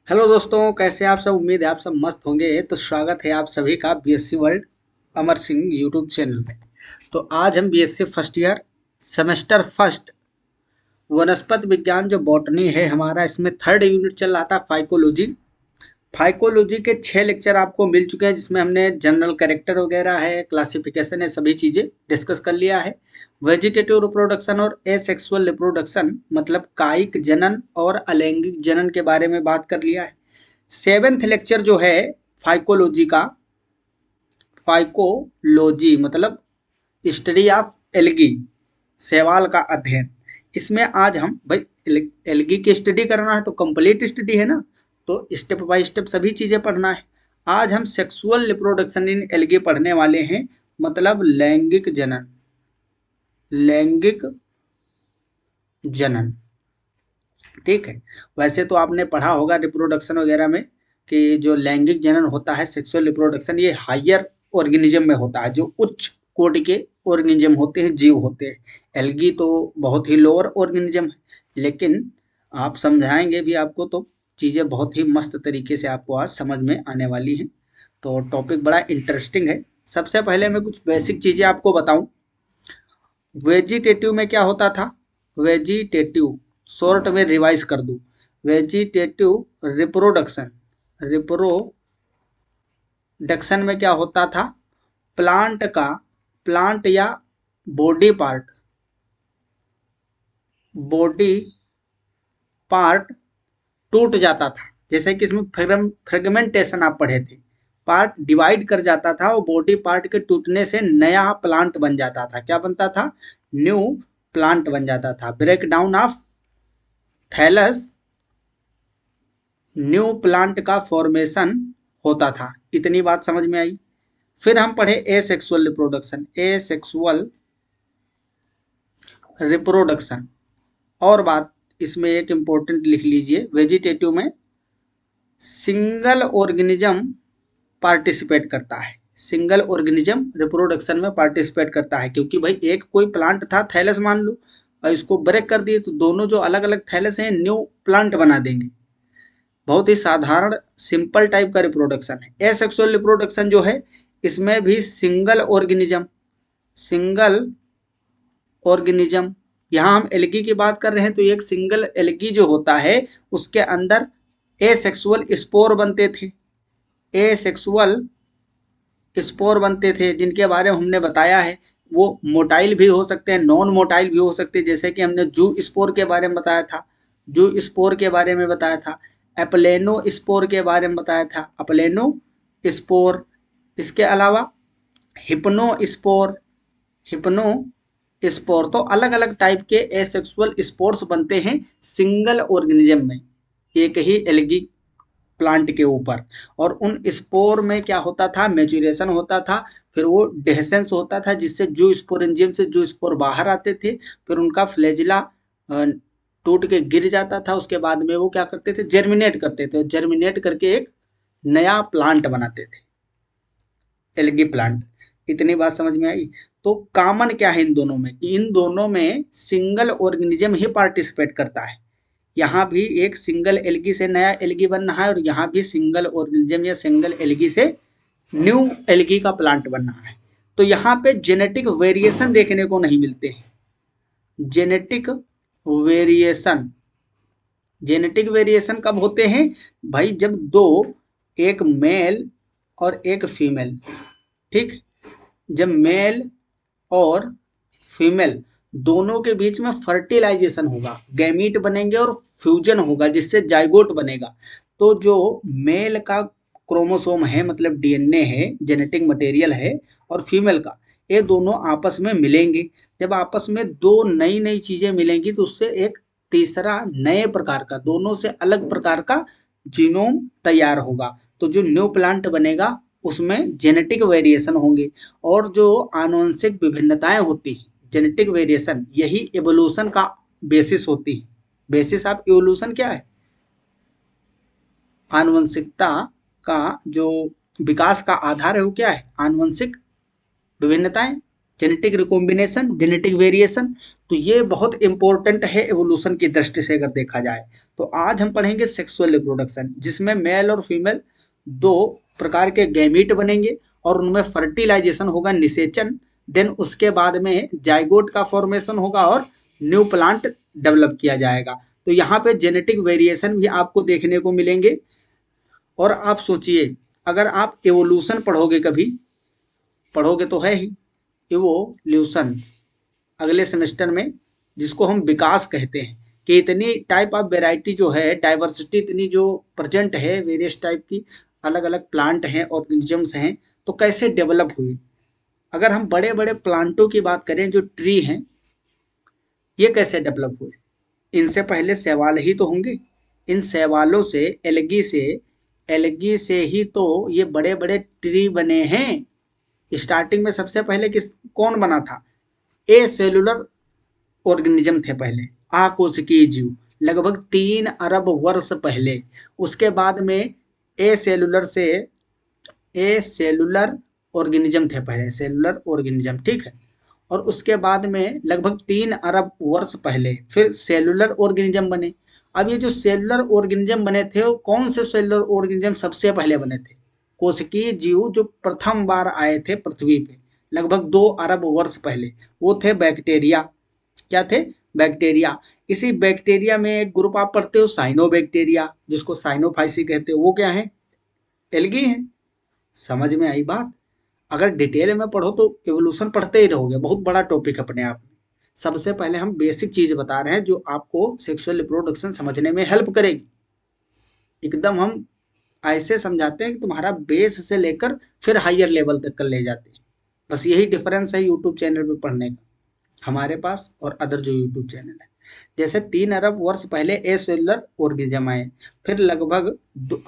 Hello दोस्तों, कैसे हैं आप सब। उम्मीद है आप सब मस्त होंगे। तो स्वागत है आप सभी का BSc world Amar Singh YouTube channel में। तो आज हम BSc first year semester first वनस्पत विज्ञान जो बॉटनी है हमारा, इसमें थर्ड यूनिट चल रहा था फाइकोलॉजी। फाइकोलॉजी के 6 लेक्चर आपको मिल चुके हैं, जिसमें हमने जनरल कैरेक्टर वगैरह है, क्लासिफिकेशन है, सभी चीज़ें डिस्कस कर लिया है। वेजिटेटिव रिप्रोडक्शन और एसेक्सुअल रिप्रोडक्शन मतलब कायिक जनन और अलैंगिक जनन के बारे में बात कर लिया है। 7th लेक्चर जो है फाइकोलॉजी का, फाइकोलॉजी मतलब स्टडी ऑफ एल्गी, शैवाल का अध्ययन। इसमें आज हम भाई एल्गी की स्टडी करना है तो कंप्लीट स्टडी है ना, तो स्टेप बाय स्टेप सभी चीज़ें पढ़ना है। आज हम सेक्सुअल रिप्रोडक्शन इन एल्गी पढ़ने वाले हैं, मतलब लैंगिक जनन। लैंगिक जनन, ठीक है। वैसे तो आपने पढ़ा होगा रिप्रोडक्शन वगैरह में कि जो लैंगिक जनन होता है, सेक्सुअल रिप्रोडक्शन, ये हायर ऑर्गेनिज्म में होता है, जो उच्च कोटि के ऑर्गेनिज्म होते हैं, जीव होते हैं। एल्गी तो बहुत ही लोअर ऑर्गेनिज्म है, लेकिन आप समझाएंगे भी आपको तो चीज़ें बहुत ही मस्त तरीके से आपको आज समझ में आने वाली हैं। तो टॉपिक बड़ा इंटरेस्टिंग है। सबसे पहले मैं कुछ बेसिक चीज़ें आपको बताऊं। वेजिटेटिव में क्या होता था? वेजिटेटिव शॉर्ट में रिवाइज कर दूं, वेजिटेटिव रिप्रोडक्शन, रिप्रोडक्शन में क्या होता था? प्लांट का, प्लांट या बॉडी पार्ट, बॉडी पार्ट टूट जाता था। जैसे कि इसमें फ्रेगमेंटेशन आप पढ़े थे, पार्ट डिवाइड कर जाता था और बॉडी पार्ट के टूटने से नया प्लांट बन जाता था। क्या बनता था? न्यू प्लांट बन जाता था। Break down of thallus, new plant का फॉर्मेशन होता था। इतनी बात समझ में आई। फिर हम पढ़े एसेक्सुअल रिप्रोडक्शन। एसेक्सुअल रिप्रोडक्शन और बात इसमें एक इम्पोर्टेंट लिख लीजिए, वेजिटेटिव में सिंगल ऑर्गेनिज्म पार्टिसिपेट करता है। सिंगल ऑर्गेनिज्म रिप्रोडक्शन में पार्टिसिपेट करता है, क्योंकि भाई एक कोई प्लांट था, थैलस मान लो, और इसको ब्रेक कर दिए तो दोनों जो अलग अलग थैलस हैं न्यू प्लांट बना देंगे। बहुत ही साधारण सिंपल टाइप का रिप्रोडक्शन है। एसेक्सुअल रिप्रोडक्शन जो है, इसमें भी सिंगल ऑर्गेनिज्म, सिंगल ऑर्गेनिज्म, यहाँ हम एल्गी की बात कर रहे हैं तो एक सिंगल एल्गी जो होता है उसके अंदर एसेक्सुअल स्पोर बनते थे। एसेक्सुअल स्पोर बनते थे जिनके बारे में हमने बताया है। वो मोटाइल भी हो सकते हैं, नॉन मोटाइल भी हो सकते हैं, जैसे कि हमने जू स्पोर के बारे में बताया था, जू स्पोर के बारे में बताया था, एप्लेनो स्पोर के बारे में बताया था, अप्लेनो स्पोर। इसके अलावा हिप्नो स्पोर, हिप्नो स्पोर। तो अलग अलग टाइप के एसेक्सुअल स्पोर्स बनते हैं सिंगल ऑर्गेनिज्म में, एक ही एल्गी प्लांट के ऊपर। और उन स्पोर में क्या होता था? मैच्यूरेशन होता था, फिर वो डेहेसेंस होता था, जिससे जो स्पोरेंजियम से जो स्पोर बाहर आते थे, फिर उनका फ्लैजिला टूट के गिर जाता था। उसके बाद में वो क्या करते थे? जर्मिनेट करते थे, जर्मिनेट करके एक नया प्लांट बनाते थे, एल्गी प्लांट। इतनी बात समझ में आई। तो कॉमन क्या है इन दोनों में? इन दोनों में सिंगल ऑर्गेनिज्म ही पार्टिसिपेट करता है। यहाँ भी एक सिंगल एल्गी से नया एल्गी बनना है, और यहाँ भी सिंगल ऑर्गेनिज्म या सिंगल एल्गी से न्यू एल्गी का प्लांट बनना है। तो यहाँ पे जेनेटिक वेरिएशन देखने को नहीं मिलते हैं। जेनेटिक वेरिएशन, जेनेटिक वेरिएशन कब होते हैं भाई? जब दो, एक मेल और एक फीमेल, ठीक, जब मेल और फीमेल दोनों के बीच में फर्टिलाइजेशन होगा, गैमीट बनेंगे और फ्यूजन होगा जिससे जाइगोट बनेगा। तो जो मेल का क्रोमोसोम है, मतलब डीएनए है, जेनेटिक मटेरियल है, और फीमेल का, ये दोनों आपस में मिलेंगे। जब आपस में दो नई नई चीजें मिलेंगी तो उससे एक तीसरा नए प्रकार का, दोनों से अलग प्रकार का जीनोम तैयार होगा। तो जो न्यू प्लांट बनेगा उसमें जेनेटिक वेरिएशन होंगे। और जो आनुवंशिक विभिन्नताएं होती हैं, जेनेटिक वेरिएशन, यही एवोल्यूशन का बेसिस होती है। बेसिस ऑफ एवोल्यूशन क्या है? आनुवंशिकता का जो विकास का आधार है वो क्या है? आनुवंशिक विभिन्नताएं। Genetic recombination, genetic variation. तो ये बहुत इंपॉर्टेंट है एवोल्यूशन की दृष्टि से अगर देखा जाए। तो आज हम पढ़ेंगे सेक्सुअल रिप्रोडक्शन, जिसमें मेल और फीमेल दो प्रकार के गैमीट बनेंगे और उनमें फर्टिलाइजेशन होगा, निषेचन। देन उसके बाद में जाइगोट का फॉर्मेशन होगा और न्यू प्लांट डेवलप किया जाएगा। तो यहाँ पे जेनेटिक वेरिएशन भी आपको देखने को मिलेंगे। और आप सोचिए, अगर आप एवोल्यूशन पढ़ोगे, कभी पढ़ोगे तो है ही, इवोल्यूशन अगले सेमेस्टर में, जिसको हम विकास कहते हैं, कि इतनी टाइप ऑफ वेराइटी जो है, डाइवर्सिटी इतनी जो प्रेजेंट है, वेरियस टाइप की अलग अलग प्लांट हैं, ऑर्गेनिजम्स हैं, तो कैसे डेवलप हुई। अगर हम बड़े बड़े प्लांटों की बात करें, जो ट्री हैं, ये कैसे डेवलप हुए। इनसे पहले शैवाल ही तो होंगे। इन शैवालों से, एल्गी से ही तो ये बड़े बड़े ट्री बने हैं। स्टार्टिंग में सबसे पहले कौन बना था। ए सेलुलर ऑर्गेनिज्म थे पहले, आकोशिकीय जीव, लगभग 3 अरब वर्ष पहले। उसके बाद में ए सेलुलर ऑर्गेनिज्म थे पहले, सेलुलर ऑर्गेनिज्म, ठीक है। और उसके बाद में लगभग 3 अरब वर्ष पहले फिर सेलुलर ऑर्गेनिज्म बने। अब ये जो सेलुलर ऑर्गेनिज्म बने थे, वो कौन से सेलुलर ऑर्गेनिज्म सबसे पहले बने थे। कोशिकीय जीव जो प्रथम बार आए थे पृथ्वी पे लगभग 2 अरब वर्ष पहले, वो थे बैक्टीरिया। क्या थे। बैक्टीरिया। इसी बैक्टीरिया में एक ग्रुप आप पढ़ते हो, साइनोबैक्टीरिया, जिसको साइनोफाइसी कहते हो, वो क्या है। एल्गी है। समझ में आई बात। अगर डिटेल में पढ़ो तो एवोल्यूशन पढ़ते ही रहोगे, बहुत बड़ा टॉपिक अपने आप में। सबसे पहले हम बेसिक चीज बता रहे हैं जो आपको सेक्सुअल रिप्रोडक्शन समझने में हेल्प करेगी। एकदम हम ऐसे समझाते हैं कि तुम्हारा बेस से लेकर फिर हायर लेवल तक कर ले जाते हैं। बस यही डिफरेंस है यूट्यूब चैनल पे पढ़ने का, हमारे पास और अदर जो यूट्यूब चैनल है। जैसे 3 अरब वर्ष पहले ए सेलुलर ऑर्गेनिज्म आए, फिर लगभग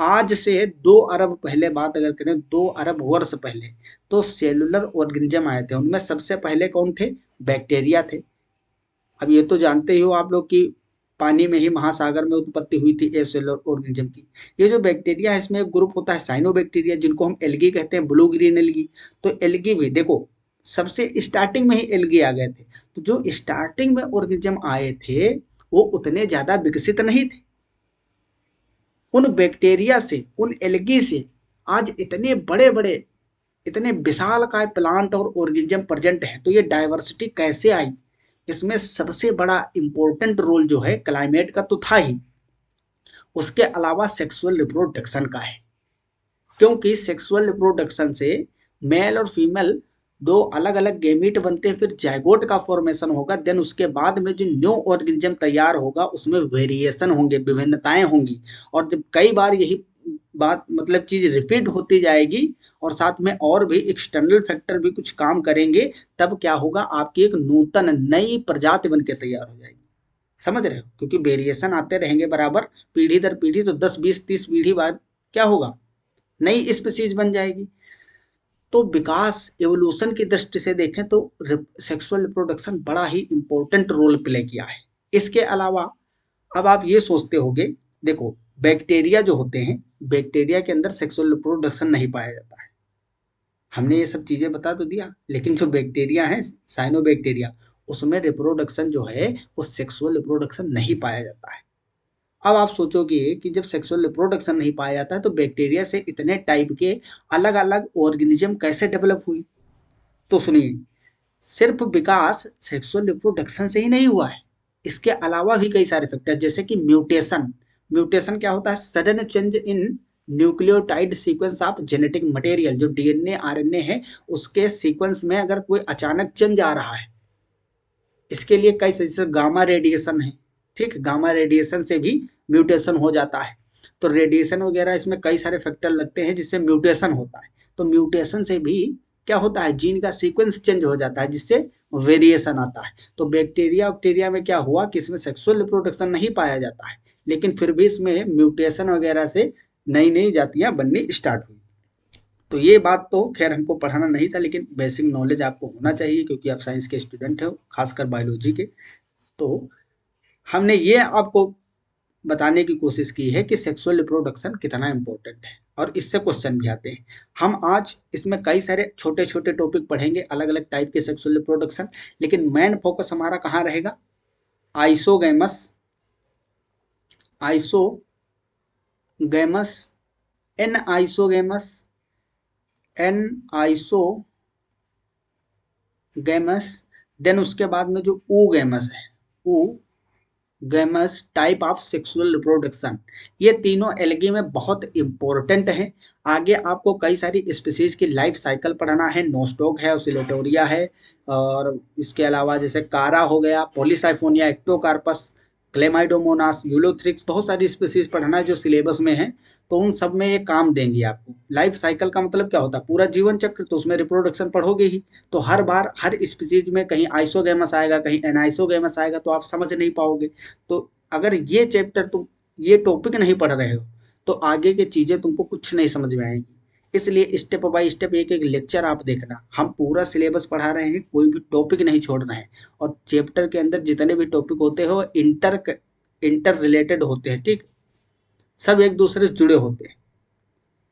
आज से 2 अरब पहले बात अगर करें, 2 अरब वर्ष पहले तो सेलुलर ऑर्गेनिज्म आए थे। उनमें सबसे पहले कौन थे। बैक्टीरिया थे। अब ये तो जानते ही हो आप लोग कि पानी में ही महासागर में उत्पत्ति हुई थी ए सेलुलर ऑर्गेनिज्म की। ये जो बैक्टीरिया है, इसमें एक ग्रुप होता है साइनोबैक्टीरिया, जिनको हम एल्गी कहते हैं, ब्लू ग्रीन एल्गी। तो एल्गी भी देखो, सबसे स्टार्टिंग में ही एल्गी आ गए थे। तो जो स्टार्टिंग में ऑर्गेनिज्म आए थे, वो उतने ज्यादा विकसित नहीं थे। उन बैक्टीरिया से, उन एल्गी से आज इतने बड़े बड़े, इतने विशाल काय प्लांट और ऑर्गेनिज्म प्रेजेंट है। तो ये डाइवर्सिटी कैसे आई। इसमें सबसे बड़ा इंपॉर्टेंट रोल जो है क्लाइमेट का तो था ही, उसके अलावा सेक्सुअल रिप्रोडक्शन का है। क्योंकि सेक्सुअल रिप्रोडक्शन से मेल और फीमेल दो अलग अलग गेमीट बनते हैं, फिर जाइगोट का फॉर्मेशन होगा। देन उसके बाद में जो न्यू ऑर्गेनिज्म तैयार होगा, उसमें वेरिएशन होंगे, विभिन्नताएं होंगी। और जब कई बार यही बात मतलब चीज रिपीट होती जाएगी और साथ में और भी एक्सटर्नल फैक्टर भी कुछ काम करेंगे, तब क्या होगा, आपकी एक नूतन नई प्रजाति बन के तैयार हो जाएगी। समझ रहे हो, क्योंकि वेरिएशन आते रहेंगे बराबर, पीढ़ी दर पीढ़ी, तो 10 20 30 पीढ़ी बाद क्या होगा, नई स्पीसीज बन जाएगी। तो विकास एवोल्यूशन की दृष्टि से देखें तो सेक्सुअल रिप्रोडक्शन बड़ा ही इंपॉर्टेंट रोल प्ले किया है। इसके अलावा अब आप ये सोचते होंगे, देखो बैक्टीरिया जो होते हैं, बैक्टीरिया के अंदर सेक्सुअल रिप्रोडक्शन नहीं पाया जाता है। हमने ये सब चीजें बता तो दिया, लेकिन जो बैक्टीरिया है, साइनोबैक्टीरिया, उसमें रिप्रोडक्शन जो है वो सेक्सुअल रिप्रोडक्शन नहीं पाया जाता है। अब आप सोचोगे कि जब सेक्सुअल रिप्रोडक्शन नहीं पाया जाता है, तो बैक्टीरिया से इतने टाइप के अलग अलग ऑर्गेनिज्म कैसे डेवलप हुई। तो सुनिए, सिर्फ विकास सेक्सुअल रिप्रोडक्शन से ही नहीं हुआ है। इसके अलावा भी कई सारे फैक्टर, जैसे कि म्यूटेशन। म्यूटेशन क्या होता है, sudden change in nucleotide sequence of genetic material. जो डीएनए आरएनए है, उसके सीक्वेंस में अगर कोई अचानक चेंज आ रहा है, इसके लिए कई, जैसे गामा रेडिएशन है, ठीक, गामा रेडिएशन से भी म्यूटेशन हो जाता है। तो रेडिएशन वगैरह, इसमें कई सारे फैक्टर लगते हैं जिससे म्यूटेशन होता है। तो म्यूटेशन से भी क्या होता है, जीन का सीक्वेंस चेंज हो जाता है, जिससे वेरिएशन आता है। तो बैक्टीरिया में क्या हुआ कि इसमें सेक्सुअल रिप्रोडक्शन नहीं पाया जाता है, लेकिन फिर भी इसमें म्यूटेशन वगैरह से नई नई जातियां बननी स्टार्ट हुई। तो ये बात तो खैर हमको पढ़ाना नहीं था, लेकिन बेसिक नॉलेज आपको होना चाहिए, क्योंकि आप साइंस के स्टूडेंट हो, खासकर बायोलॉजी के। तो हमने ये आपको बताने की कोशिश की है कि सेक्सुअल रिप्रोडक्शन कितना इंपॉर्टेंट है, और इससे क्वेश्चन भी आते हैं। हम आज इसमें कई सारे छोटे छोटे टॉपिक पढ़ेंगे, अलग अलग टाइप के सेक्सुअल रिप्रोडक्शन, लेकिन मेन फोकस हमारा कहाँ रहेगा? Isogamous, isogamous, anisogamous, anisogamous, then उसके बाद में जो oogamous है, oogamous type of sexual reproduction, ये तीनों एल्गी में बहुत इंपॉर्टेंट है। आगे आपको कई सारी स्पीसीज की लाइफ साइकिल पढ़ना है, नोस्टॉक है, ओसिलेटोरिया है, और इसके अलावा जैसे कारा हो गया, पॉलीसाइफोनिया, एक्टोकार्पस, क्लेमाइडोमोनास, यूलोथ्रिक्स, बहुत सारी स्पीसीज पढ़ना है जो सिलेबस में है। तो उन सब में ये काम देंगी आपको। लाइफ साइकिल का मतलब क्या होता है? पूरा जीवन चक्र, तो उसमें रिप्रोडक्शन पढ़ोगे ही। तो हर बार हर स्पीसीज में कहीं आइसोगैमस आएगा, कहीं एनाइसोगैमस आएगा, तो आप समझ नहीं पाओगे। तो अगर ये चैप्टर तुम ये टॉपिक नहीं पढ़ रहे हो तो आगे की चीजें तुमको कुछ नहीं समझ में आएगी। इसलिए स्टेप बाय स्टेप एक एक लेक्चर आप देखना। हम पूरा सिलेबस पढ़ा रहे हैं, कोई भी टॉपिक नहीं छोड़ रहे हैं, और चैप्टर के अंदर जितने भी टॉपिक होते हैं वो इंटर रिलेटेड होते हैं, ठीक, सब एक दूसरे से जुड़े होते हैं।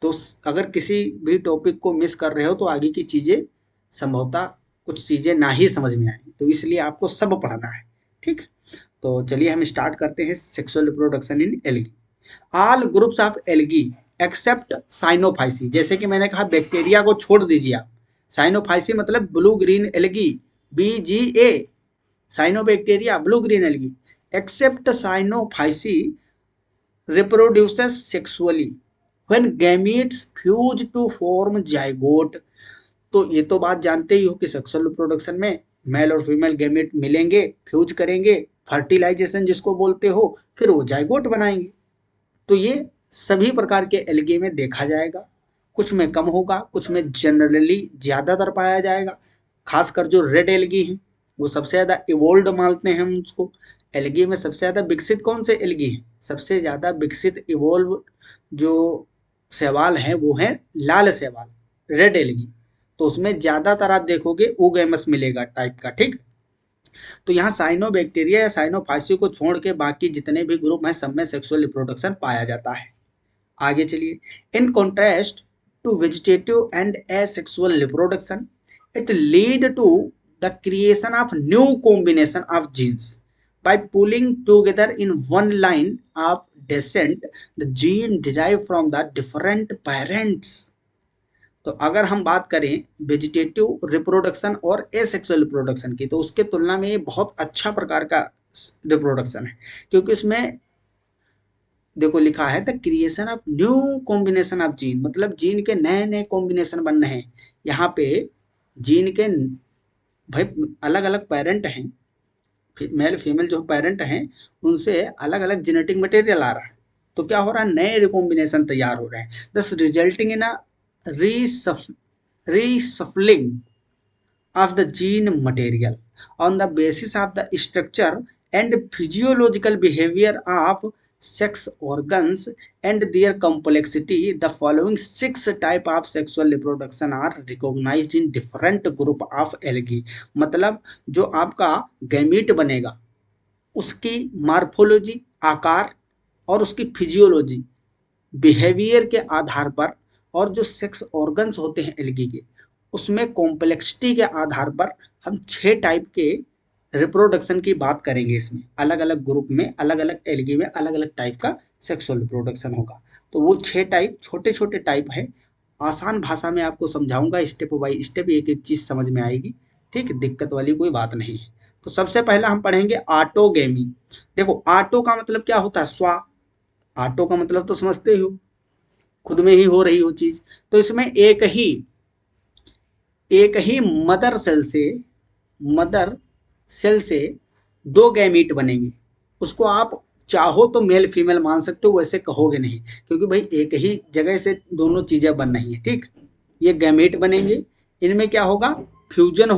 तो अगर किसी भी टॉपिक को मिस कर रहे हो तो आगे की चीजें संभवतः कुछ चीजें ना ही समझ में आए, तो इसलिए आपको सब पढ़ना है, ठीक। तो चलिए हम स्टार्ट करते हैं sexual reproduction in algae. All groups of algae except Cyanophyceae, जैसे कि मैंने कहा बैक्टीरिया को छोड़ दीजिए आप। साइनोफाइसी मतलब blue green algae, BGA, cyanobacteria, blue green algae. Except Cyanophyceae reproduces sexually when gametes fuse to form zygote। तो ये तो बात जानते ही हो कि सेक्सुअल रिप्रोडक्शन में मेल और फीमेल गैमेट मिलेंगे, फ्यूज करेंगे, फर्टिलाइजेशन जिसको बोलते हो, फिर वो जाइगोट बनाएंगे। तो ये सभी प्रकार के एल्गे में देखा जाएगा। कुछ में कम होगा, कुछ में जनरली ज्यादातर पाया जाएगा। खासकर जो रेड एल्गी है वो सबसे ज्यादा इवोल्व मानते हैं हम उसको। एल्गी में सबसे ज्यादा विकसित कौन से एल्गी है? सबसे ज्यादा विकसित इवोल्व जो शैवाल है वो है लाल शैवाल, रेड एल्गी। तो उसमें ज्यादातर आप देखोगे oogamous मिलेगा टाइप का, ठीक। तो यहाँ साइनोबैक्टीरिया या साइनोफाइसी को छोड़ के बाकी जितने भी ग्रुप हैं सब में सेक्सुअल रिप्रोडक्शन पाया जाता है। आगे चलिए। In contrast to vegetative and asexual reproduction, it lead to the creation of new combination of genes by pulling together in one line of descent the gene derived from the different parents। तो अगर हम बात करें vegetative reproduction और asexual reproduction की, तो उसके तुलना में ये बहुत अच्छा प्रकार का रिप्रोडक्शन है, क्योंकि इसमें देखो लिखा है the creation of new combination of gene, मतलब जीन के नए नए कॉम्बिनेशन बन रहे हैं। यहाँ पे जीन के भाई अलग अलग पेरेंट हैं, मेल फीमेल जो पेरेंट हैं उनसे अलग अलग जेनेटिक मटेरियल आ रहा है। तो क्या हो रहा है? नए रिकॉम्बिनेशन तैयार हो रहे हैं, thus resulting in a reshuffling of the gene material on the basis of the structure and physiological behavior of sex organs and their complexity। The following 6 type of sexual reproduction are recognized in different group of algae। मतलब जो आपका gamete बनेगा उसकी morphology, आकार, और उसकी physiology, behaviour के आधार पर, और जो सेक्स ऑर्गन्स होते हैं एल्गी के उसमें कॉम्प्लेक्सिटी के आधार पर हम 6 टाइप के रिप्रोडक्शन की बात करेंगे। इसमें अलग अलग ग्रुप में, अलग अलग एल्गी में अलग अलग टाइप का सेक्सुअल रिप्रोडक्शन होगा। तो वो 6 टाइप छोटे छोटे टाइप है। आसान भाषा में आपको समझाऊंगा, स्टेप बाय स्टेप एक एक चीज समझ में आएगी, ठीक, दिक्कत वाली कोई बात नहीं है। तो सबसे पहला हम पढ़ेंगे ऑटोगेमी। देखो ऑटो का मतलब क्या होता है? स्वा। ऑटो का मतलब तो समझते ही हो, खुद में ही हो रही हो चीज। तो इसमें एक ही मदर सेल से 2 गैमीट बनेंगे। उसको आप चाहो तो मेल फीमेल मान सकते हो, वैसे कहोगे नहीं, क्योंकि भाई एक ही जगह से दोनों चीजें बन रही हैं, ठीक। ये गैमीट बनेंगे, इनमें क्या होगा? फ्यूजन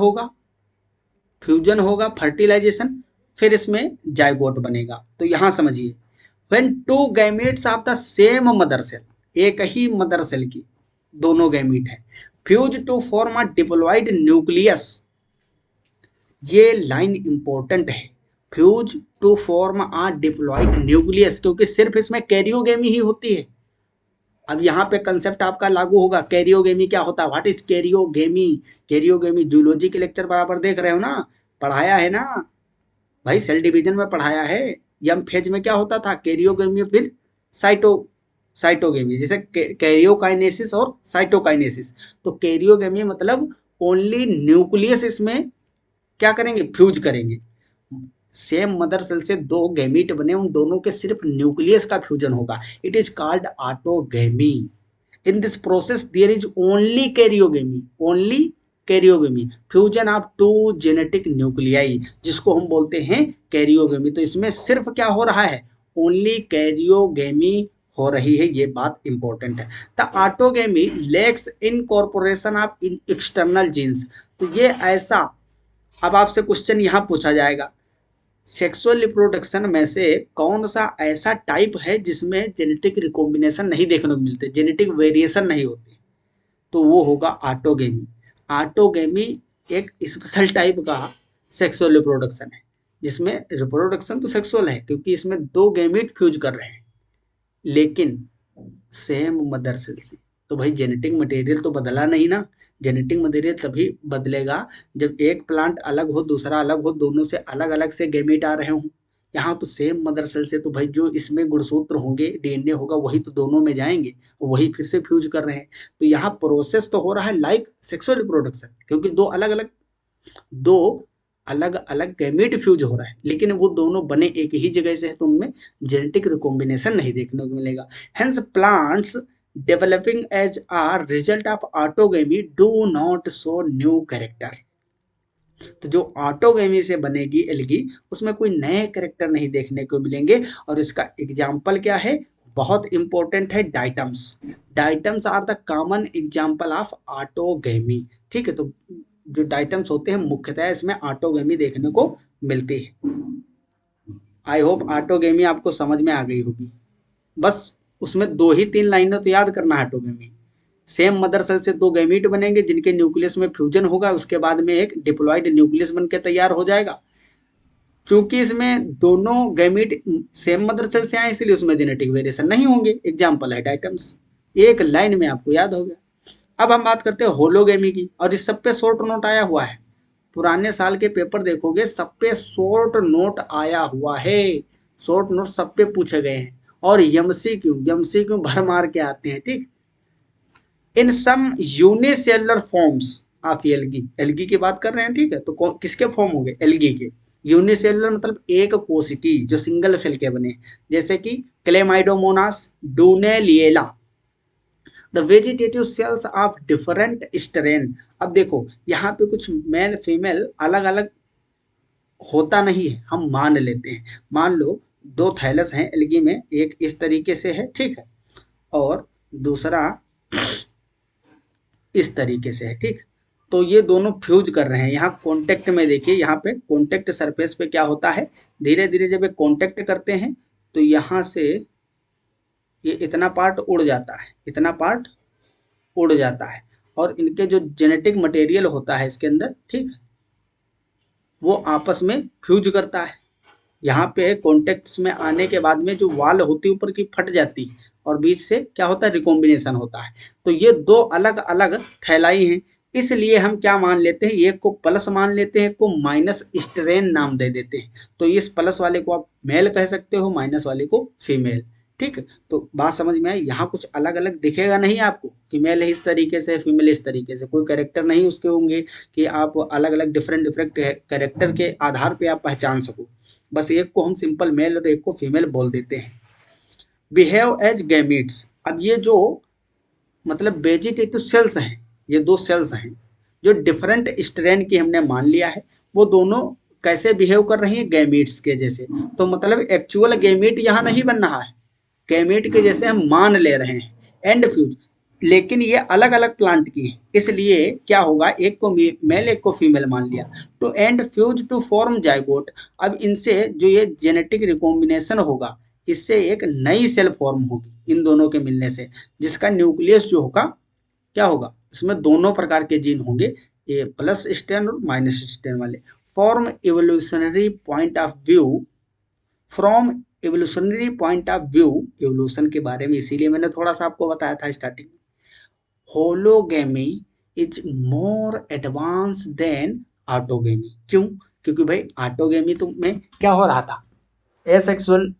होगा, फर्टिलाइजेशन, फिर इसमें जाइगोट बनेगा। तो यहां समझिए, when 2 gametes of the same mother cell, एक ही मदर सेल की दोनों गैमीट है, fuse to form a diploid nucleus. ये लाइन इंपॉर्टेंट है। Fuse to form a diploid nucleus, क्योंकि सिर्फ इसमें कैरियोगेमी ही होती है। अब यहाँ पे कंसेप्ट आपका लागू होगा, कैरियोगेमी क्या होता है, what is karyogamy. Karyogamy zoology के लेक्चर बराबर देख रहे हो ना, पढ़ाया है ना भाई, सेल डिवीजन में पढ़ाया है। यम फेज में क्या होता था, कैरियोगेमी, फिर साइटो साइटोगेमी, जैसे कैरियोकाइनेसिस और साइटोकाइनेसिस। तो कैरियोगेमी मतलब ओनली न्यूक्लियस इसमें क्या करेंगे, फ्यूज करेंगे। सेम मदर सेल से दो गैमीट बने, उन दोनों के सिर्फ न्यूक्लियस का फ्यूजन होगा, it is called autogamy. In this process there is only karyogamy, only karyogamy, fusion of two genetic nuclei, जिसको हम बोलते हैं कैरियोगेमी। तो इसमें सिर्फ क्या हो रहा है, ओनली कैरियोगेमी हो रही है, ये बात इंपॉर्टेंट है। The autogamy lacks incorporation of in external genes. तो ये ऐसा, अब आपसे क्वेश्चन यहाँ पूछा जाएगा, सेक्सुअल रिप्रोडक्शन में से कौन सा ऐसा टाइप है जिसमें जेनेटिक रिकॉम्बिनेशन नहीं देखने को मिलते, जेनेटिक वेरिएशन नहीं होती, तो वो होगा ऑटोगेमी। ऑटोगेमी एक स्पेशल टाइप का सेक्सुअल रिप्रोडक्शन है, जिसमें रिप्रोडक्शन तो सेक्सुअल है क्योंकि इसमें दो गैमीट फ्यूज कर रहे हैं, लेकिन सेम मदर सेल से। तो भाई जेनेटिक मटेरियल तो बदला नहीं ना, जेनेटिक मटेरियल तभी बदलेगा जब एक प्लांट अलग हो दूसरा अलग हो, दोनों से अलग अलग से गैमेट आ रहे हों। यहाँ तो सेम मदर सेल से, तो भाई जो इसमें गुणसूत्र होंगे, डीएनए होगा, वही तो दोनों में जाएंगे, वही फिर से फ्यूज कर रहे हैं। तो यहाँ प्रोसेस तो हो रहा है लाइक सेक्सुअल रिप्रोडक्शन, क्योंकि दो अलग अलग गैमेट फ्यूज हो रहा है, लेकिन वो दोनों बने एक ही जगह से है, तो उनमें जेनेटिक रिकॉम्बिनेशन नहीं देखने को मिलेगा। Hence plants developing as a result of autogamy do not show new character. तो जो ऑटोगेमी से बनेगी एल्गी, उसमें कोई नए कैरेक्टर नहीं देखने को मिलेंगे। और इसका एग्जाम्पल क्या है, बहुत इंपॉर्टेंट है, diatoms. Diatoms are the common example of autogamy. ठीक है, तो जो डाइटम्स होते हैं मुख्यतः इसमें ऑटोगेमी देखने को मिलती है। आई होप ऑटोगेमी आपको समझ में आ गई होगी। बस उसमें दो ही तीन लाइनें तो याद करना है ऑटोगेमी। सेम मदर सेल से दो गैमीट बनेंगे जिनके न्यूक्लियस में फ्यूजन होगा, उसके बाद में एक डिप्लॉइड न्यूक्लियस बन के तैयार हो जाएगा। चूंकि इसमें दोनों गैमीट सेम मदर सेल से आए, इसलिए उसमें जेनेटिक वेरिएशन नहीं होंगे। एग्जाम्पल है डाइटम्स, एक लाइन में आपको याद हो गया। अब हम बात करते हैं होलोगेमी की, और इस सब पे शॉर्ट नोट आया हुआ है। पुराने साल के पेपर देखोगे, सब पे शॉर्ट नोट आया हुआ है, शॉर्ट नोट सब पे पूछे गए हैं। और एमसीक्यू भर मार के आते हैं। ठीक, in some unicellular forms of algae, algae की बात कर रहे हैं, ठीक है, तो किसके फॉर्म हो गए, एल्गी के। यूनिसेलुलर मतलब एक कोशिकी, जो सिंगल सेल के बने, जैसे कि Chlamydomonas, Dunaliella. The vegetative cells of different strain. अब देखो यहाँ पे कुछ मेल फीमेल अलग अलग होता नहीं है, हम मान लेते हैं। मान लो दो थैलस हैं एल्गी में, एक इस तरीके से है, ठीक है, और दूसरा इस तरीके से है। ठीक, तो ये दोनों फ्यूज कर रहे हैं। यहाँ कॉन्टेक्ट में देखिए, यहाँ पे कॉन्टेक्ट सरफेस पे क्या होता है, धीरे धीरे जब ये कॉन्टेक्ट करते हैं तो यहाँ से ये इतना पार्ट उड़ जाता है, इतना पार्ट उड़ जाता है, और इनके जो जेनेटिक मटेरियल होता है इसके अंदर, ठीक, वो आपस में फ्यूज करता है। यहाँ पे कॉन्टेक्ट्स में आने के बाद में जो वाल होती है ऊपर की फट जाती है, और बीच से क्या होता है, रिकॉम्बिनेशन होता है। तो ये दो अलग अलग थैलाई हैं, इसलिए हम क्या मान लेते हैं, एक को प्लस मान लेते हैं, एक को माइनस स्ट्रेन नाम दे देते हैं। तो इस प्लस वाले को आप मेल कह सकते हो, माइनस वाले को फीमेल। ठीक है, तो बात समझ में आई। यहाँ कुछ अलग अलग दिखेगा नहीं आपको कि मेल इस तरीके से, फीमेल इस तरीके से, कोई कैरेक्टर नहीं उसके होंगे कि आप अलग अलग डिफरेंट डिफरेंट कैरेक्टर के आधार पे आप पहचान सको। बस एक को हम सिंपल मेल और एक को फीमेल बोल देते हैं। Behave as gametes. अब ये जो मतलब वेजिटेटिव सेल्स हैं, ये दो सेल्स हैं जो डिफरेंट स्ट्रेन की हमने मान लिया है, वो दोनों कैसे बिहेव कर रही हैं, गैमीट्स के जैसे। तो मतलब एक्चुअल गैमीट यहाँ नहीं बन रहा है, गैमीट के जैसे हम मान ले रहे हैं, एंड फ्यूज। लेकिन ये अलग अलग प्लांट की है, इसलिए क्या होगा, एक को मेल एक को फीमेल मान लिया, two and fuse to form zygote. अब इनसे जो ये जेनेटिक रिकॉम्बिनेशन होगा, इससे एक नई सेल फॉर्म होगी इन दोनों के मिलने से, जिसका न्यूक्लियस जो होगा क्या होगा, इसमें दोनों प्रकार के जीन होंगे, ये प्लस स्ट्रैंड और माइनस स्ट्रैंड वाले। Form evolutionary point of view, from evolutionary point of view, evolution के बारे में इसीलिए मैंने थोड़ा सा आपको बताया था स्टार्टिंग में, hologamy is more advance than autogamy. क्यों? क्योंकि भाई ऑटोगेमी तो में क्या हो रहा था, एसेक्सुअल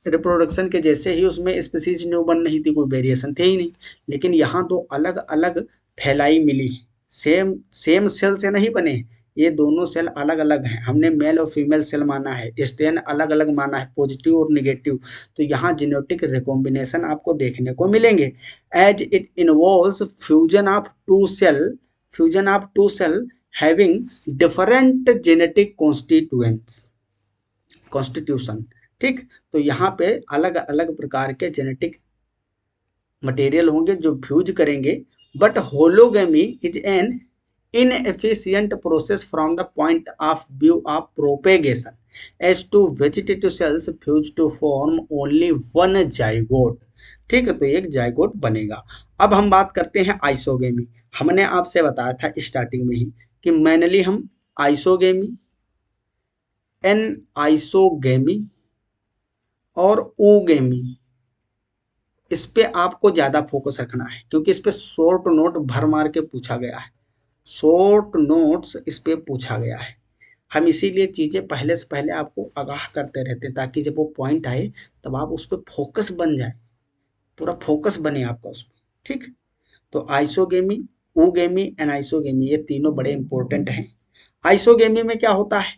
रिप्रोडक्शन के जैसे ही उसमें स्पीसीज न्यू बन नहीं थी, कोई वेरिएशन थे ही नहीं। लेकिन यहाँ दो अलग अलग थैलाई मिली है, सेम सेम सेल से नहीं बने हैं, ये दोनों सेल अलग अलग हैं। हमने मेल और फीमेल सेल माना है, स्ट्रेन अलग अलग माना है, पॉजिटिव और निगेटिव। तो यहाँ जेनेटिक रिकॉम्बिनेशन आपको देखने को मिलेंगे। As it involves fusion of two cell having different genetic constitution. ठीक, तो यहाँ पे अलग अलग प्रकार के जेनेटिक मटेरियल होंगे जो फ्यूज करेंगे। But hologamy is an inefficient process from the point of view of propagation, as two vegetative cells fuse to form only one zygote। ठीक है, तो एक जाइगोट बनेगा। अब हम बात करते हैं आइसोगेमी। हमने आपसे बताया था स्टार्टिंग में ही कि मैनली हम आइसोगेमी, एन आइसोगेमी और ओगेमी, इस पे आपको ज्यादा फोकस रखना है, क्योंकि इस पे शॉर्ट नोट भर मार के पूछा गया है, शॉर्ट नोट्स इस पे पूछा गया है। हम इसीलिए चीजें पहले से पहले आपको आगाह करते रहते हैं, ताकि जब वो पॉइंट आए तब आप उस पर फोकस बन जाए, पूरा फोकस बने आपका उस पर। ठीक, तो आइसोगेमी, ओगेमी एंड आइसोगेमी, ये तीनों बड़े इंपॉर्टेंट हैं। आइसोगेमी में क्या होता है,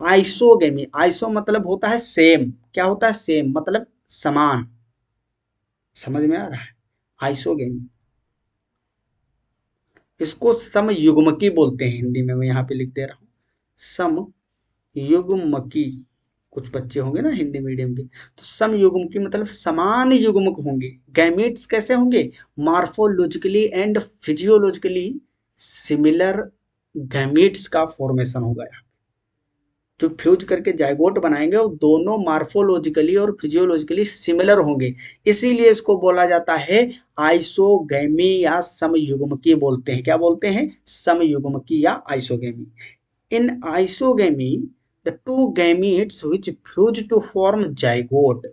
आइसोगेमी, आइसो मतलब होता है सेम, क्या होता है सेम मतलब समान, समझ में आ रहा है, आइसोगेमी। इसको समयुग्मकी बोलते हैं हिंदी में, मैं यहाँ पे लिख दे रहा हूँ, समयुग्मकी। कुछ बच्चे होंगे ना हिंदी मीडियम के, तो समयुग्मकी मतलब समान युग्मक होंगे। गैमेट्स कैसे होंगे, morphologically and physiologically similar gametes का फॉर्मेशन होगा। जो फ्यूज करके जाइगोट बनाएंगे वो दोनों मार्फोलॉजिकली और फिजियोलॉजिकली सिमिलर होंगे, इसीलिए इसको बोला जाता है आइसोगैमी या समयुग्मकी बोलते हैं। क्या बोलते हैं, समयुग्मकी या isogamy. In isogamy the two gametes which fuse to form zygote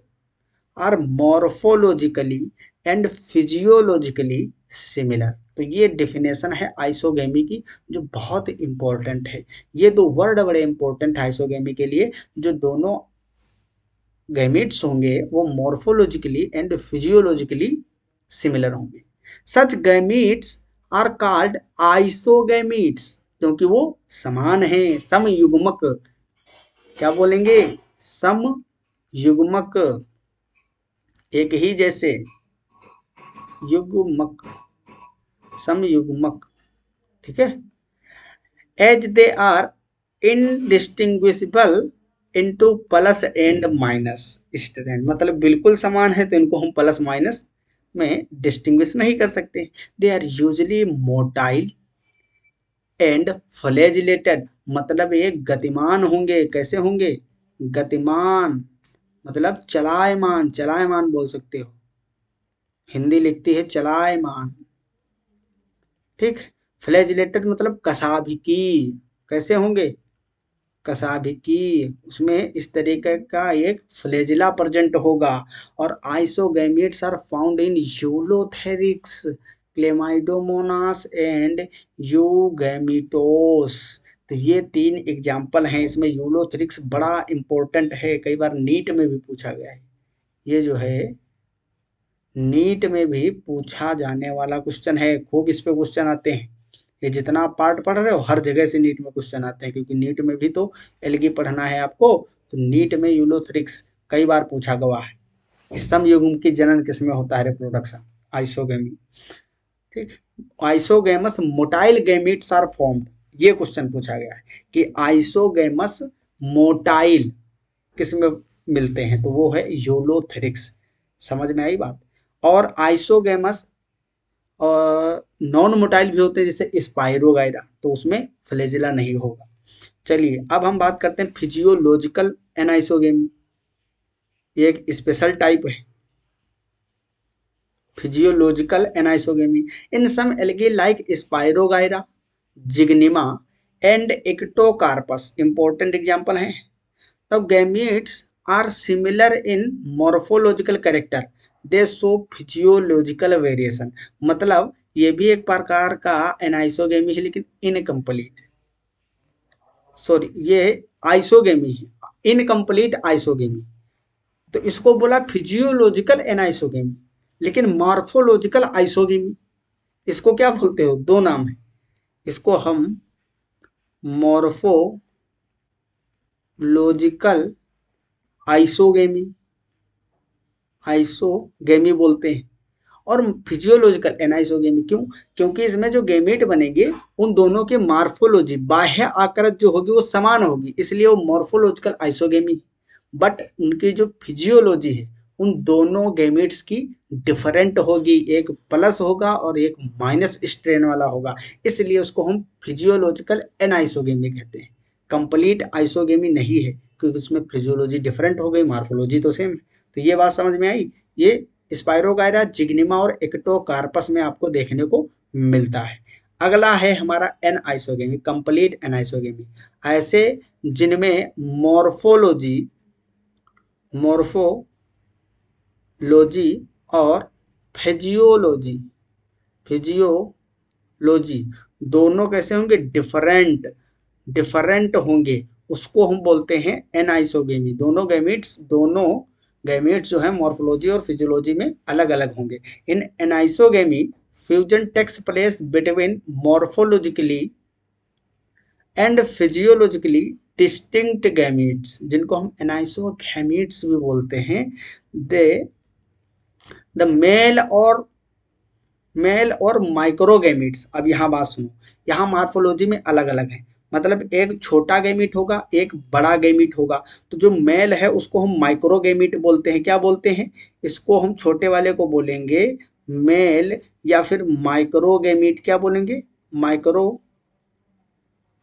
are morphologically and physiologically similar. तो ये डेफिनेशन है आइसोगेमी की, जो बहुत इंपॉर्टेंट है। ये दो वर्ड बड़े इंपॉर्टेंट है आइसोगेमी के लिए, जो दोनों गैमेट्स होंगे वो मॉर्फोलॉजिकली एंड फिजियोलॉजिकली सिमिलर होंगे। सच गैमेट्स आर कॉल्ड आइसोगैमेट्स, क्योंकि वो समान है, समयुग्मक। क्या बोलेंगे, समयुग्मक, एक ही जैसे, युग्मक, समयुग्मक। ठीक है, as they are indistinguishable into plus and minus strand, मतलब बिल्कुल समान है तो इनको हम प्लस माइनस में डिस्टिंग्विश नहीं कर सकते। They are usually motile and flagellated, मतलब ये गतिमान होंगे। कैसे होंगे, गतिमान मतलब चलायमान, चलायमान बोल सकते हो, हिंदी लिखती है चलायमान। ठीक, फ्लैजिलेटेड मतलब कसाभिकी, कैसे होंगे, कसाभिकी, उसमें इस तरीके का एक फ्लैजिला प्रेजेंट होगा। और isogametes are found in Ulothrix, Chlamydomonas and Eugametos. तो ये तीन एग्जाम्पल हैं इसमें। यूलोथेरिक्स बड़ा इंपॉर्टेंट है, कई बार नीट में भी पूछा गया है। ये जो है नीट में भी पूछा जाने वाला क्वेश्चन है, खूब इस पे क्वेश्चन आते हैं। ये जितना आप पार्ट पढ़ रहे हो हर जगह से नीट में क्वेश्चन आते हैं, क्योंकि नीट में भी तो एल्गी पढ़ना है आपको। तो नीट में यूलोथ्रिक्स कई बार पूछा गया है। इस समयुग्म की जनन किसमें होता है, रिप्रोडक्शन, आइसोगेमी। ठीक, isogamous motile gametes are formed, ये क्वेश्चन पूछा गया है कि आइसोगेमस मोटाइल किसमें मिलते हैं, तो वो है यूलोथ्रिक्स। समझ में आई बात। और आइसोगेमस नॉन मोटाइल भी होते हैं जैसे स्पाइरोगाइरा, तो उसमें फ्लैजिला नहीं होगा। चलिए अब हम बात करते हैं फिजियोलॉजिकल एनाइसोगेमी, ये एक स्पेशल टाइप है physiological anisogamy. In some algae like Spirogyra, Zygnema and Ectocarpus important example हैं। तब gametes are similar in morphological character, they show physiological variation. मतलब ये भी एक प्रकार का एनाइसोगेमी है लेकिन इनकम्प्लीट, सॉरी ये आइसोगेमी है, इनकम्प्लीट आइसोगेमी। तो इसको बोला फिजियोलॉजिकल एनाइसोगेमी, लेकिन मॉर्फोलॉजिकल आइसोगेमी, इसको क्या बोलते हो, दो नाम है। इसको हम मॉर्फोलॉजिकल आइसोगेमी आइसोगेमी बोलते हैं, और फिजियोलॉजिकल एनाइसोगेमी। क्यों? क्योंकि इसमें जो गैमेट बनेंगे उन दोनों के मॉर्फोलॉजी, बाह्य आकृति जो होगी वो समान होगी, इसलिए वो मॉर्फोलॉजिकल आइसोगेमी। बट उनकी जो फिजियोलॉजी है उन दोनों गैमेट्स की डिफरेंट होगी, एक प्लस होगा और एक माइनस स्ट्रेन वाला होगा, इसलिए उसको हम फिजियोलॉजिकल एनाइसोगेमी कहते हैं। कंप्लीट आइसोगेमी नहीं है क्योंकि उसमें फिजियोलॉजी डिफरेंट हो गई, मॉर्फोलॉजी तो सेम है। तो ये बात समझ में आई। ये स्पाइरोगायरा, जिग्निमा और एक्टोकार्पस में आपको देखने को मिलता है। अगला है हमारा एन आइसोगेमी, कंप्लीट एनाइसोगेमी, ऐसे जिनमें मॉर्फोलॉजी और फिजियोलॉजी फिजियोलॉजी दोनों कैसे होंगे, डिफरेंट डिफरेंट होंगे, उसको हम बोलते हैं एनाइसोगेमी। दोनों गैमेट्स जो है मॉर्फोलॉजी और फिजियोलॉजी में अलग अलग होंगे। In anisogamy fusion takes place between morphologically and physiologically distinct gametes, जिनको हम एनाइसोगैमेट्स भी बोलते हैं। दे द मेल और माइक्रोगैमिट्स। अब यहाँ बात सुनो, यहाँ मार्फोलॉजी में अलग अलग है, मतलब एक छोटा गैमिट होगा, एक बड़ा गैमिट होगा। तो जो मेल है उसको हम माइक्रोगैमिट बोलते हैं। क्या बोलते हैं इसको? हम छोटे वाले को बोलेंगे मेल, या फिर माइक्रोगैमिट। क्या बोलेंगे? Micro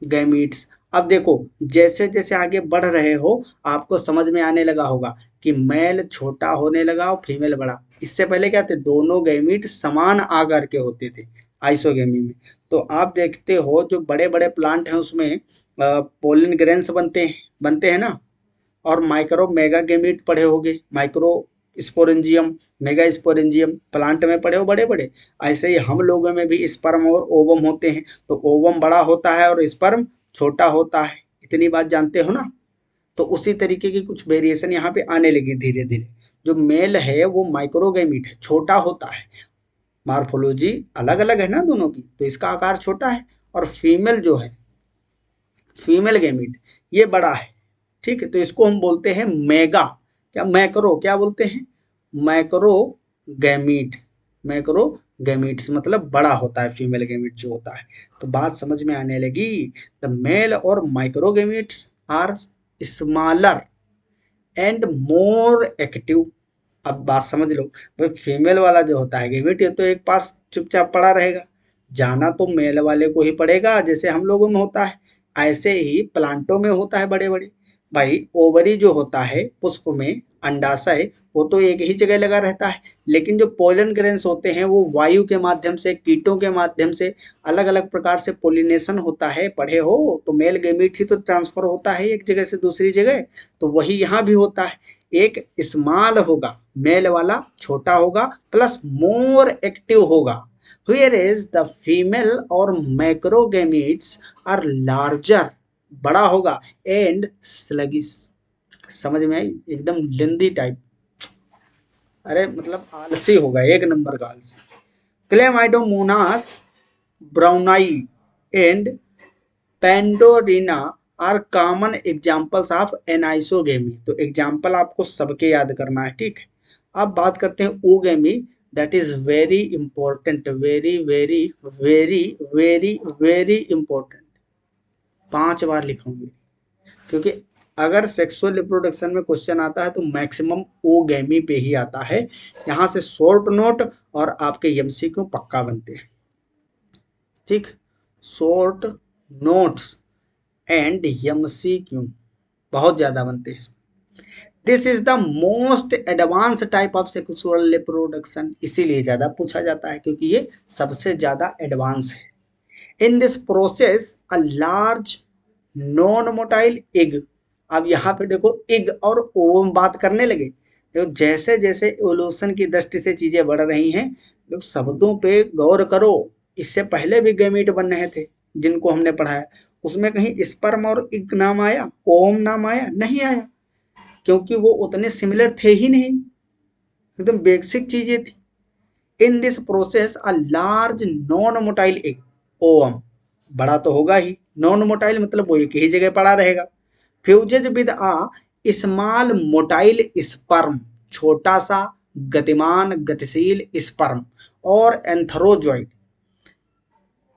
gametes. अब देखो, जैसे जैसे आगे बढ़ रहे हो आपको समझ में आने लगा होगा कि मेल छोटा होने लगा और फीमेल बड़ा। इससे पहले क्या थे, दोनों गैमीट समान आकार के होते थे आइसोगेमी में। तो आप देखते हो जो बड़े बड़े प्लांट हैं उसमें पोलन ग्रेन्स बनते हैं ना। और माइक्रो मेगा गैमीट पढ़े होगे, micro sporangium, mega sporangium plant में पढ़े हो बड़े बड़े। ऐसे ही हम लोगों में भी स्पर्म और ओवम होते हैं, तो ओवम बड़ा होता है और स्पर्म छोटा होता है, इतनी बात जानते हो ना। तो उसी तरीके की कुछ वेरिएशन यहाँ पे आने लगी धीरे धीरे। जो मेल है वो माइक्रोगैमिट है, छोटा होता है, मार्फोलॉजी अलग अलग है ना दोनों की, तो इसका आकार छोटा है। और फीमेल जो है, फीमेल गैमिट, ये बड़ा है। ठीक है, तो इसको हम बोलते हैं मेगा, क्या मैक्रो, क्या बोलते हैं, मैक्रो गैमीट। मैक्रो गैमीट्स मतलब बड़ा होता है फीमेल गैमीट जो होता है। तो बात समझ में आने लगी। द मेल और microgametes are smaller and more active. अब बात समझ लो, भाई फीमेल वाला जो होता है गैमीट, ये तो एक पास चुपचाप पड़ा रहेगा, जाना तो मेल वाले को ही पड़ेगा, जैसे हम लोगों में होता है ऐसे ही प्लांटों में होता है बड़े बड़े। भाई ओवरी जो होता है पुष्प में, अंडाशय, वो तो एक ही जगह लगा रहता है, लेकिन जो पोलन ग्रेन्स होते हैं वो वायु के माध्यम से, कीटों के माध्यम से अलग अलग प्रकार से पोलिनेशन होता है, पढ़े हो। तो मेल गैमीट ही तो ट्रांसफर होता है एक जगह से दूसरी जगह, तो वही यहाँ भी होता है। एक स्मॉल होगा, मेल वाला छोटा होगा, प्लस मोर एक्टिव होगा, whereas the female और मैक्रोगैमीट्स आर लार्जर, बड़ा होगा, एंड स्लगिश। समझ में आई? एकदम लेंदी टाइप, अरे मतलब आलसी होगा, एक नंबर का आलसी। Chlamydomonas braunii and Pandorina are common examples of anisogamy. तो एग्जाम्पल आपको सबके याद करना है, ठीक है। अब बात करते हैं oogamy, that is very important, very very very very very important. 5 बार लिखूंगी, क्योंकि अगर सेक्सुअल रिप्रोडक्शन में क्वेश्चन आता है तो मैक्सिमम ओगेमी पे ही आता है। यहाँ से शॉर्ट नोट और आपके एमसीक्यू पक्का बनते हैं, ठीक। शॉर्ट नोट्स एंड एमसीक्यू बहुत ज्यादा बनते हैं। This is the most advance type of sexual reproduction, इसीलिए ज्यादा पूछा जाता है क्योंकि ये सबसे ज्यादा एडवांस है। इन this process a large non motile egg. अब यहाँ पे देखो एग और ओवम बात करने लगे। देखो जैसे जैसे एवोल्यूशन की दृष्टि से चीजें बढ़ रही हैं, देखो शब्दों पे गौर करो। इससे पहले भी गैमीट बन रहे थे जिनको हमने पढ़ाया, उसमें कहीं स्पर्म और एग नाम आया, ओवम नाम आया? नहीं आया, क्योंकि वो उतने सिमिलर थे ही नहीं, एकदम बेसिक चीजें थी। इन this process a large non motile egg, ovum बड़ा तो होगा ही, नॉन मोटाइल मतलब वो एक ही जगह पड़ा रहेगा, fuses with a small motile sperm, छोटा सा गतिमान गतिशील स्पर्म, और एंथरोजॉइड।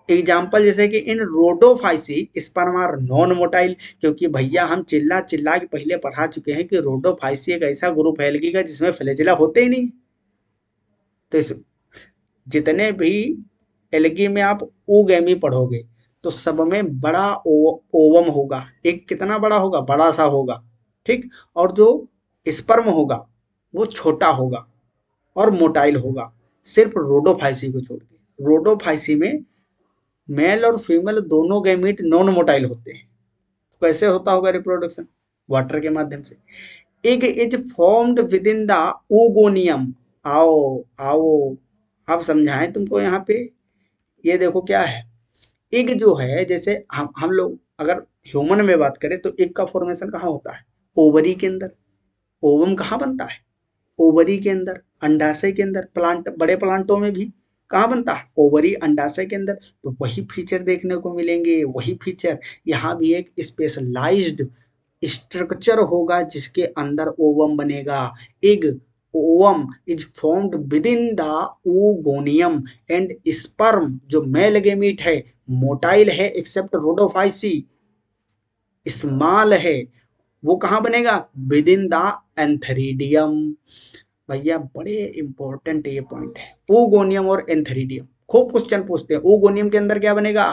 एग्जाम्पल जैसे कि in Rhodophyceae sperm are non motile, क्योंकि भैया हम चिल्ला चिल्ला के पहले पढ़ा चुके हैं कि रोडोफाइसी एक ऐसा ग्रुप है एल्गी का जिसमें फ्लैजेला होते ही नहीं। तो इस जितने भी एल्गी में आप ओगेमी पढ़ोगे तो सब में बड़ा ओवम होगा, एक कितना बड़ा होगा, बड़ा सा होगा, ठीक, और जो स्पर्म होगा वो छोटा होगा और मोटाइल होगा, सिर्फ रोडोफाइसी को छोड़ के। रोडोफाइसी में मेल और फीमेल दोनों गैमीट नॉन मोटाइल होते हैं। तो कैसे होता होगा रिप्रोडक्शन? वाटर के माध्यम से। Egg is formed with in the oogonium. आओ आओ अब समझाएं तुमको यहाँ पे। ये देखो क्या है, एग जो है, जैसे हम लोग अगर ह्यूमन में बात करें तो एग का फॉर्मेशन कहाँ होता है? ओवरी के अंदर। ओवम कहाँ बनता है? ओवरी के अंदर, अंडाशय के अंदर। प्लांट, बड़े प्लांटों में भी कहाँ बनता है? ओवरी, अंडाशय के अंदर। तो वही फीचर देखने को मिलेंगे, वही फीचर यहाँ भी, एक स्पेशलाइज्ड स्ट्रक्चर होगा जिसके अंदर ओवम बनेगा। Egg ovum is formed with in the oogonium and sperm जो मेल गैमीट है मोटाइल है एक्सेप्ट रोडोफाइसी, स्मॉल है, वो कहाँ बनेगा? With in the antheridium. भैया बड़े इंपॉर्टेंट ये पॉइंट है, ओगोनियम और एंथेरिडियम। खूब क्वेश्चन पूछते हैं, ओगोनियम के अंदर क्या बनेगा?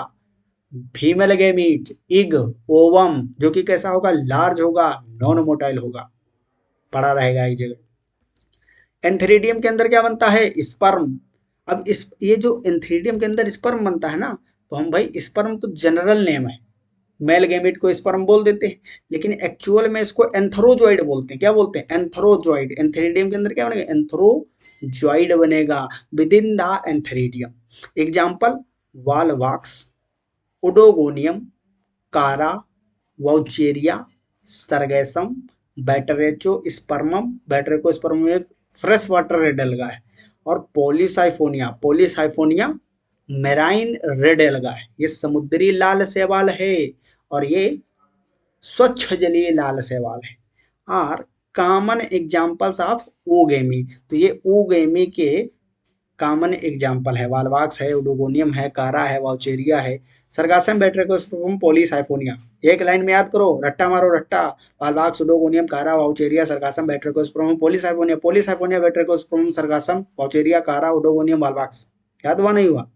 फीमेल गैमीट, इग, ओवम, जो कि कैसा होगा? लार्ज होगा, नॉन मोटाइल होगा, पड़ा रहेगा एक जगह। एंथेरिडियम के अंदर क्या बनता है? स्पर्म। अब इस ये जो एंथेरिडियम के अंदर स्पर्म बनता है ना, तो हम भाई स्पर्म तो जनरल नेम है, मेल गैमेट को स्पर्म बोल देते हैं, लेकिन एक्चुअल में इसको एंथरोजॉइड बोलते हैं। क्या बोलते हैं? एंथरोजॉइड। एंथेरिडियम के अंदर क्या बनेगा? एंथरोजॉइड बनेगा with in the antheridium. Example Volvox, Oedogonium, Chara, Vaucheria, Sargassum, Batrachospermum. Batrachospermum एक फ्रेश वाटर रेड एल्गा है। और Polysiphonia, Polysiphonia marine red alga है, ये समुद्री लाल शैवाल है, और ये स्वच्छ जलीय लाल शैवाल है। और कॉमन एग्जाम्पल्स ऑफ ओगेमी, तो ये ओगेमी के कॉमन एग्जाम्पल है, वालवाक्स है, ओडोगोनियम है, कारा है, वाउचेरिया है, सरगासम बैट्रिकोस्पर्म, पॉलीसाइफोनिया। एक लाइन में याद करो, रट्टा मारो रट्टा। Volvox, Oedogonium, Chara, Vaucheria, Sargassum Batrachospermum, Polysiphonia. Polysiphonia, Batrachospermum, Sargassum, Vaucheria, Chara, Oedogonium, Volvox. याद हुआ नहीं हुआ?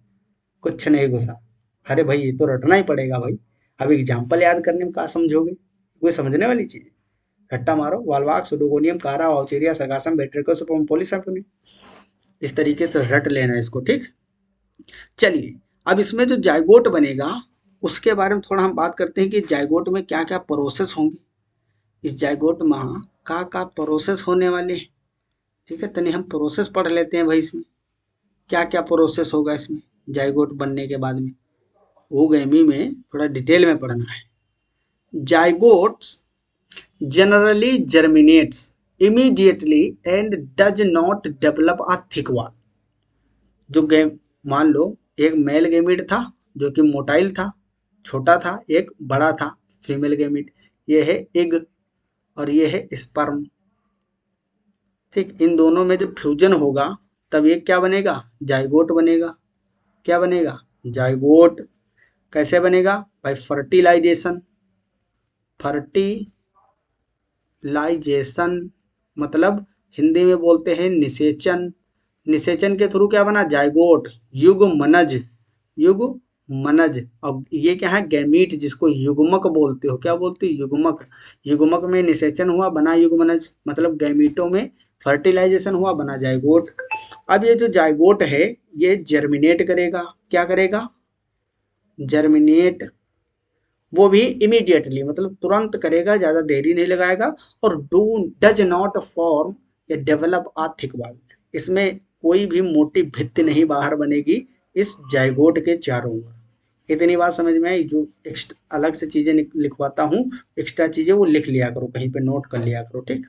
कुछ नहीं घुसा? अरे भाई ये तो रटना ही पड़ेगा भाई, अब एग्जाम्पल याद करने में क्या समझोगे? कोई समझने वाली चीज? रट्टा मारो, वालवाक्स, Oedogonium, Chara, Vaucheria, Sargassum Batrachospermum, Polysiphonia. इस तरीके से रट लेना इसको, ठीक। चलिए अब इसमें जो जाइगोट बनेगा उसके बारे में थोड़ा हम बात करते हैं कि जाइगोट में क्या क्या प्रोसेस होंगे। इस जाइगोट में का प्रोसेस होने वाले हैं, ठीक है। तनी हम प्रोसेस पढ़ लेते हैं भाई, इसमें क्या क्या प्रोसेस होगा इसमें जाइगोट बनने के बाद में। ओगेमी में थोड़ा डिटेल में पढ़ना है। Zygotes generally germinates immediately and does not develop a thick wall। जो गेम, मान लो एक मेल गेमिट था जो कि मोटाइल था, छोटा था, एक बड़ा था फीमेल गेमिट, ये है एग और ये है स्पर्म, ठीक। इन दोनों में जब फ्यूजन होगा तब ये क्या बनेगा? जाइगोट बनेगा। क्या बनेगा? जाइगोट। कैसे बनेगा भाई? फर्टिलाइजेशन। फर्टिलाइजेशन मतलब हिंदी में बोलते हैं निषेचन। निषेचन के थ्रू क्या बना? जाइगोट। युग्मनज, युग्मनज। और ये क्या है? गैमीट, जिसको युग्मक बोलते हो। क्या बोलते हो? युग्मक। युग्मक में निषेचन हुआ, बना युग्मनज, मतलब गैमीटों में फर्टिलाइजेशन हुआ, बना जाइगोट। अब ये जो जाइगोट है ये जर्मिनेट करेगा। क्या करेगा? जर्मिनेट, वो भी इमीडिएटली, मतलब तुरंत करेगा, ज्यादा देरी नहीं लगाएगा। और डू डज नॉट फॉर्म या डेवलप आ थिक वॉल, इसमें कोई भी मोटी भित्ति नहीं बाहर बनेगी इस जाइगोट के चारों ओर। इतनी बात समझ में आई। जो अलग से चीजें लिखवाता हूँ, एक्स्ट्रा चीजें वो लिख लिया करो, कहीं पे नोट कर लिया करो, ठीक।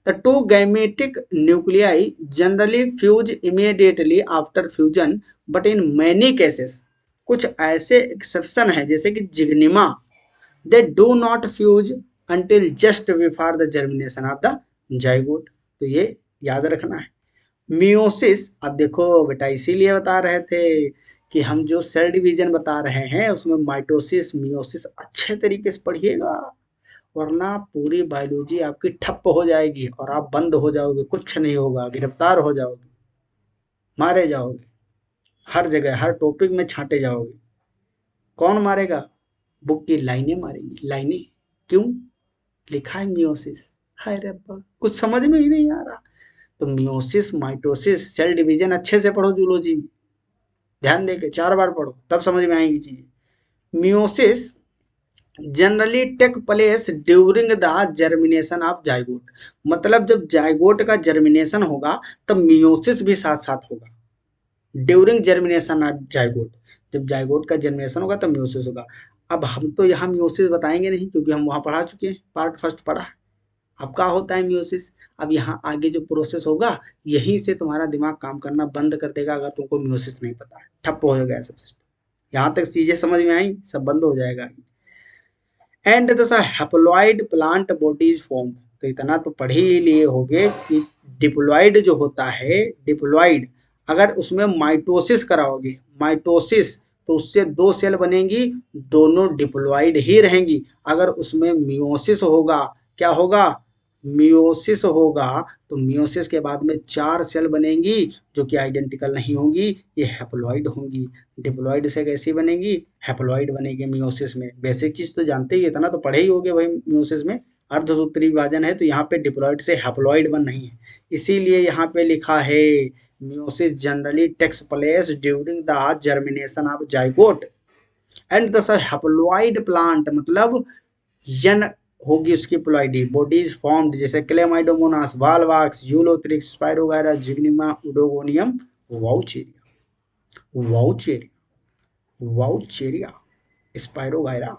The two gametic nuclei generally fuse immediately after fusion, but in many cases, कुछ ऐसे एक्सेप्शन है जैसे कि Zygnema, they do not fuse until just before the germination of the zygote. तो ये याद रखना है। मियोसिस, अब देखो बेटा, इसीलिए बता रहे थे कि हम जो सेल डिवीजन बता रहे हैं उसमें माइटोसिस मियोसिस अच्छे तरीके से पढ़िएगा, वरना पूरी बायोलॉजी आपकी ठप्प हो जाएगी और आप बंद हो जाओगे, कुछ नहीं होगा, गिरफ्तार हो जाओगे, मारे जाओगे, हर जगह हर टॉपिक में छांटे जाओगे। कौन मारेगा? बुक की लाइनें मारेंगी, लाइनें। क्यों? लिखा है मियोसिस। हाय रब्बा, कुछ समझ में ही नहीं आ रहा। तो मियोसिस माइटोसिस सेल डिवीजन अच्छे से पढ़ो जूलॉजी में, ध्यान देके 4 बार पढ़ो, तब समझ में आएगी चीजें। Meiosis generally take place during the germination of zygote, मतलब जब जाइगोट का जर्मिनेशन होगा तब मियोसिस भी साथ साथ होगा। ड्यूरिंग जर्मिनेशन ऑफ जाइगोट, जब जाइगोट का जर्मिनेशन होगा तब मियोसिस होगा। अब हम तो यहाँ मियोसिस बताएंगे नहीं, क्योंकि हम वहाँ पढ़ा चुके हैं, पार्ट फर्स्ट पढ़ा है। अब क्या होता है मियोसिस? अब यहाँ आगे जो प्रोसेस होगा, यहीं से तुम्हारा दिमाग काम करना बंद कर देगा अगर तुमको मियोसिस नहीं पता है, ठप्प हो जाएगा सब सिस्टम। यहाँ तक चीजें समझ में आई, सब बंद हो जाएगा। And the haploid plant bodies form, तो इतना तो पढ़ ही लिए होगे कि डिप्लॉइड जो होता है, डिप्लॉइड अगर उसमें माइटोसिस कराओगे, माइटोसिस, तो उससे 2 सेल बनेंगी, दोनों डिप्लॉइड ही रहेंगी। अगर उसमें मियोसिस होगा, क्या होगा? मियोसिस होगा, तो मियोसिस के बाद में 4 सेल बनेंगी जो कि आइडेंटिकल नहीं होंगी, ये हैप्लॉइड होंगी। डिप्लॉइड से कैसी बनेंगी? हैप्लॉइड बनेगी मियोसिस में। बेसिक चीज तो जानते ही, इतना तो पढ़े ही होगे भाई। मियोसिस में अर्धसूत्री विभाजन है, तो यहाँ पे डिप्लॉइड से हैप्लॉइड बन नहीं है, इसीलिए यहाँ पे लिखा है meiosis generally takes place during the germination of zygote and the haploid plant, मतलब यन होगी उसकी प्लॉइडी, बॉडीज फॉर्म्ड जैसे Chlamydomonas, Volvox, Ulothrix, Spirogyra, Zygnema, Oedogonium, Vaucheria, Vaucheria, Spirogyra.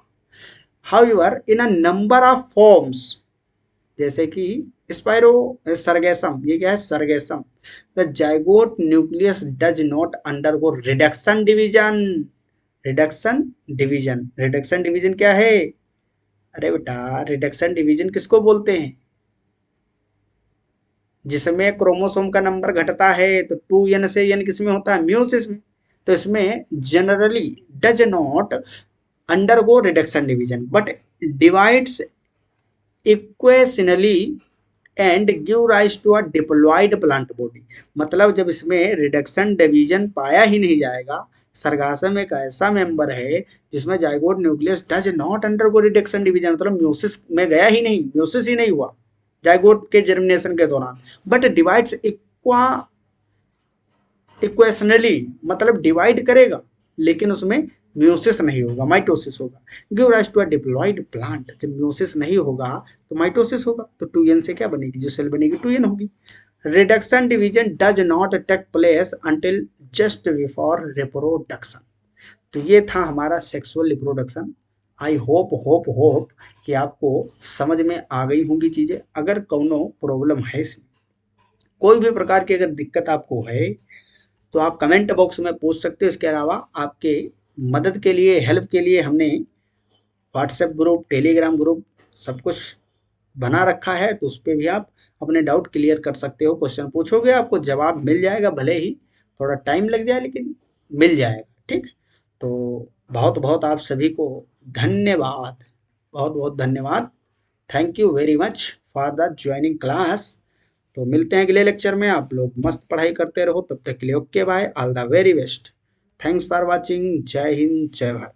However in a number of forms, जैसे कि spiro Sargassum, ये क्या है? Sargassum. The zygote nucleus does not undergo reduction division. Reduction division, reduction division क्या है? अरे बेटा, रिडक्शन डिवीजन किसको बोलते हैं? जिसमें क्रोमोसोम का नंबर घटता है, तो 2n से n किस में होता है? म्यूसिस में। तो इसमें generally does not undergo reduction division but divides equationally and give rise to a diploid plant body. मतलब जब इसमें रिडक्शन डिवीजन पाया ही नहीं जाएगा, सरगासम एक ऐसा मेंबर है जिसमें zygote nucleus does not undergo reduction division, मतलब म्यूसिस में गया ही नहीं, म्यूसिस ही नहीं हुआ जाइगोट के जर्मिनेशन के दौरान, बट डिवाइड्स इक्वेशनली, मतलब डिवाइड करेगा, लेकिन उसमें म्यूसिस नहीं होगा, माइटोसिस होगा। Give rise to a diploid plant, जब म्यूसिस नहीं होगा तो माइटोसिस होगा, तो 2n से क्या बनेगी? जो सेल बनेगी 2n होगी। Reduction division does not take place until just before reproduction. तो ये था हमारा सेक्सुअल रिप्रोडक्शन। आई होप कि आपको समझ में आ गई होंगी चीजें। अगर कोनो प्रॉब्लम है इसमें, कोई भी प्रकार की अगर दिक्कत आपको है, तो आप कमेंट बॉक्स में पूछ सकते हो। इसके अलावा आपके मदद के लिए, हेल्प के लिए हमने व्हाट्सएप ग्रुप, टेलीग्राम ग्रुप सब कुछ बना रखा है, तो उस पर भी आप अपने डाउट क्लियर कर सकते हो। क्वेश्चन पूछोगे, आपको जवाब मिल जाएगा, भले ही थोड़ा टाइम लग जाए, लेकिन मिल जाएगा, ठीक। तो बहुत बहुत आप सभी को धन्यवाद, बहुत बहुत धन्यवाद। Thank you very much for the joining class. तो मिलते हैं अगले लेक्चर में। आप लोग मस्त पढ़ाई करते रहो, तब तक के लिए okay bye, all the very best. Thanks for watching. जय हिंद, जय भारत।